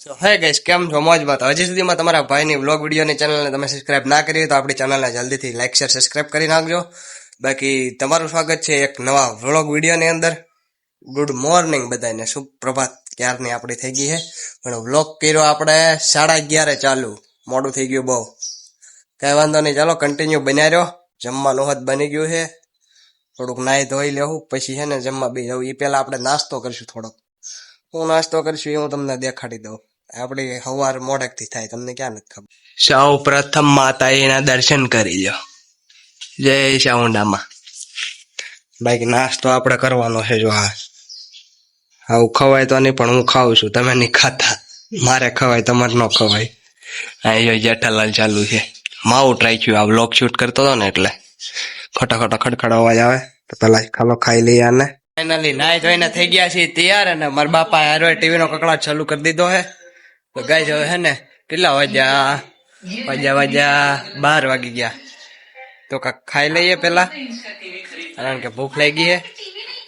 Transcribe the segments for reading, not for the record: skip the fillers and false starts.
તો હે ગાઈસ કેમ છો મોજમાં. તો હજી સુધીમાં તમારા ભાઈની વ્લોગ વિડીયોની ચેનલને તમે સબસ્ક્રાઇબ ના કરી હોય તો આપણી ચેનલને જલ્દીથી લાઈક શેર સબસ્ક્રાઇબ કરી નાખજો. બાકી તમારું સ્વાગત છે એક નવા વ્લોગ વિડીયોની અંદર. ગુડ મોર્નિંગ બધાને, શુભ પ્રભાત. ક્યારની આપણી થઈ ગઈ છે પણ વ્લોગ કર્યો આપણે 11:30 ચાલુ, મોડું થઈ ગયું બહુ. કઈ વાંધો નહીં, ચાલો કન્ટિન્યુ બન્યા રહ્યો. જમવાનું હદ બની ગયું છે, થોડુંક નાહી ધોઈ લેવું પછી છે ને જમવા બી જવું. એ પેલા આપણે નાસ્તો કરશું થોડોક. હું નાસ્તો કરશું એ હું તમને દેખાડી દઉં. આપડી સવાર મોડેક થી થાય, તમને ક્યાં નથી ખબર. સૌ પ્રથમ માતાજીના દર્શન કરી લો. જય ચામુંડામાં. બાકી નાસ્તો આપણે કરવાનો છે. જો આવું ખવાય તો નહીં, પણ હું ખાઉં છું, તમે નહીં ખાતા. મારે ખવાય, તમારે ન ખવાય. અહીં જેઠાલાલ ચાલુ છે. માઉટ રાખ્યું, આ વ્લોગ શૂટ કરતો હતો ને એટલે ખોટા ખડખડ અવાજ આવે. તો પેલા ખાલો ખાઈ લઈએ આને. ફાઇનલી નાઈ ધોઈને થઈ ગયા છીએ તૈયાર, અને મારા બાપા હારો ટીવી નો કકડાટ ચાલુ કરી દીધો છે. તો ગાઈસ હવે હે ને કેટલા વાગ્યા 12 વાગી ગયા. તો કાંક ખાઈ લઈએ પેલા, કારણ કે ભૂખ લાગી છે.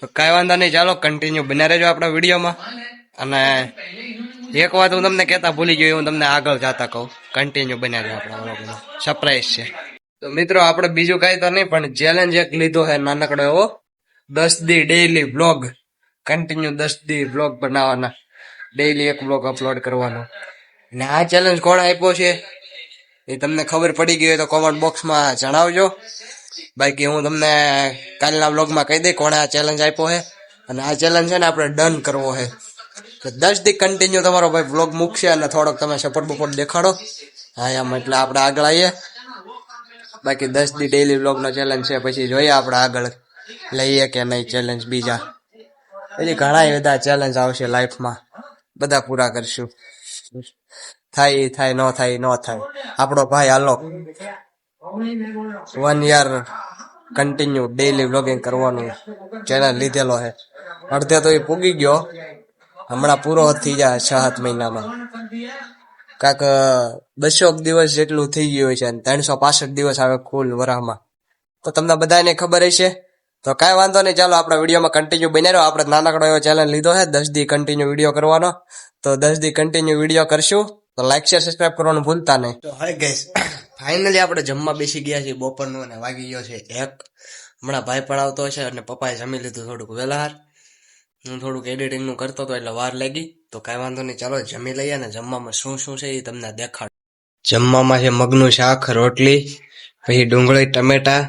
તો કાંઈ વાંધો નહીં, ચાલો કન્ટિન્યુ બન્યા રહેજો આપણા વિડીયોમાં. અને એક વાત હું તમને કહેતા ભૂલી ગયો, હું તમને આગળ જતા કહું. કન્ટિન્યુ બન્યા રહેજો આપણા વ્લોગમાં, સરપ્રાઈઝ છે. તો મિત્રો આપણે બીજું કાંઈ તો નહીં, પણ ચેલેન્જ એક લીધો છે નાનકડો એવો. 10 દી ડેઈલી વ્લોગ, કન્ટિન્યુ 10 દી વ્લોગ બનાવવાના, ડેઈલી એક વ્લોગ અપલોડ કરવાનો. અને આ ચેલેન્જ કોણ આપ્યો છે એ તમને ખબર પડી ગઈ હોય તો કોમેન્ટ બોક્સમાં જણાવજો. બાકી હું તમને કાલના વ્લોગમાં કહી દઈ કોણે આ ચેલેન્જ આપ્યો છે. અને આ ચેલેન્જ છે ને આપણે ડન કરવો છે. તો 10 દી કન્ટિન્યુ તમારો ભાઈ વ્લોગ મૂકશે અને થોડોક તમે સપોર્ટ બપોર્ટ દેખાડો. હા એમ, એટલે આપણે આગળ આવીએ. બાકી 10 દી ડેઈલી વ્લોગનો ચેલેન્જ છે, પછી જોઈએ આપણે આગળ લઈએ કે નહીં ચેલેન્જ બીજા. પછી ઘણા બધા ચેલેન્જ આવશે લાઈફમાં, બધા પૂરા કરશું. થાય ન થાય. આપણો ભાઈ હાલો 1 યર કન્ટિન્યુ ડેઈલી વ્લોગિંગ કરવાનું ચેલેન્જ લીધેલો છે. અડધે તો એ પૂગી ગયો, હમણાં પૂરો થઈ જાય 6-7 મહિનામાં. કાંક 200 દિવસ જેટલું થઈ ગયું છે, અને 365 દિવસ આવે કુલ વરાહમાં. તો તમને બધાને ખબર હશે. તો કાંઈ વાંધો નહીં, ચાલો આપણા વિડીયોમાં કન્ટિન્યુ બન્યા રહો. આપણે નાનકડો એવો ચેલેન્જ લીધો છે 10 દી કન્ટિન્યુ વિડીયો કરવાનો. તો 10 દી કન્ટિન્યુ વિડીયો કરશું. તો લાઈક શેર સબસ્ક્રાઇબ કરવાનું ભૂલતા નહીં. તો હાય ગાઈસ, ફાઇનલી આપણે જમવા બેસી ગયા છીએ બપોરનું, અને વાગી ગયો છે 1. હમણાં ભાઈ પણ આવતો હશે, અને પપ્પાએ જમી લીધું થોડુંક વહેલા. હું થોડુંક એડિટિંગનું કરતો હતો એટલે વાર લાગી. તો કાંઈ વાંધો નહીં, ચાલો જમી લઈએ. ને જમવામાં શું છે એ તમને દેખાડ. જમવામાં છે મગનું શાક, રોટલી, પછી ડુંગળી ટમેટા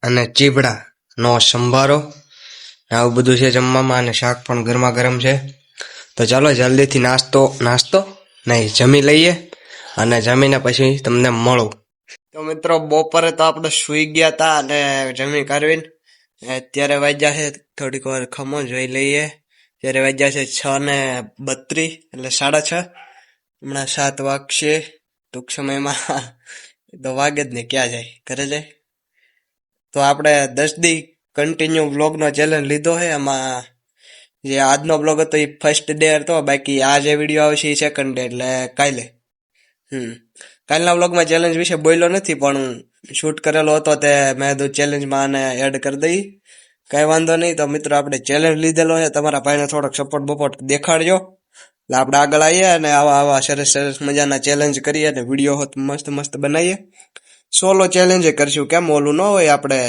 અને ચીબડા નો સંભારો. આવું બધું છે જમવામાં, અને શાક પણ ગરમા ગરમ છે. તો ચાલો જલ્દીથી નાસ્તો નહીં જમી લઈએ, અને જમીને પછી તમને મળું. તો મિત્રો બપોરે તો આપણે સુઈ ગયા હતા અને જમી કરવીને અત્યારે વાગ્યા છે, થોડીક વાર ખમો જોઈ લઈએ. ત્યારે વાગ્યા છે 6:32, એટલે 6:30. હમણાં 7 વાગશે ટૂંક સમયમાં. તો વાગે જ ને, ક્યાં જાય, ઘરે જાય. તો આપણે 10 દી કન્ટિન્યુ વ્લોગનો ચેલેન્જ લીધો છે. એમાં જે આજનો બ્લોગ હતો એ ફર્સ્ટ ડે હતો, બાકી આ જે વિડીયો આવશે એ સેકન્ડ ડે, એટલે કાલે. કાલના વ્લોગમાં ચેલેન્જ વિશે બોલ્યો નથી, પણ શૂટ કરેલો હતો તે મેં તો ચેલેન્જમાં આને એડ કરી દઈ. કાંઈ વાંધો નહીં. તો મિત્રો આપણે ચેલેન્જ લીધેલો છે, તમારા ભાઈને થોડોક સપોર્ટ બપોર્ટ દેખાડજો. એટલે આપણે આગળ આવીએ અને આવા સરસ મજાના ચેલેન્જ કરીએ, અને વિડીયો મસ્ત બનાવીએ. સોલો ચેલેન્જ કરશું, કેમ ઓલું ન હોય આપણે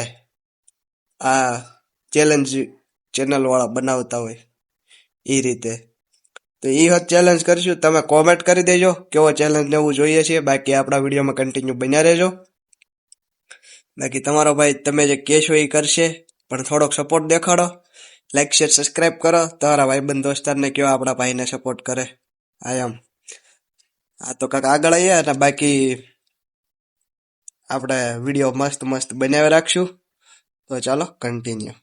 આ ચેલેન્જ ચેનલ વાળા બનાવતા હોય એ રીતે. તો એ ચેલેન્જ કરશું. તમે કોમેન્ટ કરી દેજો કેવો ચેલેન્જ લેવું જોઈએ છે. બાકી આપણા વિડીયોમાં કન્ટિન્યુ બન્યા રહેજો. બાકી તમારો ભાઈ તમે જે કહેશો એ કરશે, પણ થોડોક સપોર્ટ દેખાડો. લાઈક શેર સબસ્ક્રાઇબ કરો. તમારા ભાઈબંધ દોસ્તારને કહો આપણા ભાઈને સપોર્ટ કરે. આ તો કાંઈક આગળ આવીએ, અને બાકી આપણે વિડીયો મસ્ત બનાવી રાખશું. તો ચાલો કન્ટિન્યુ.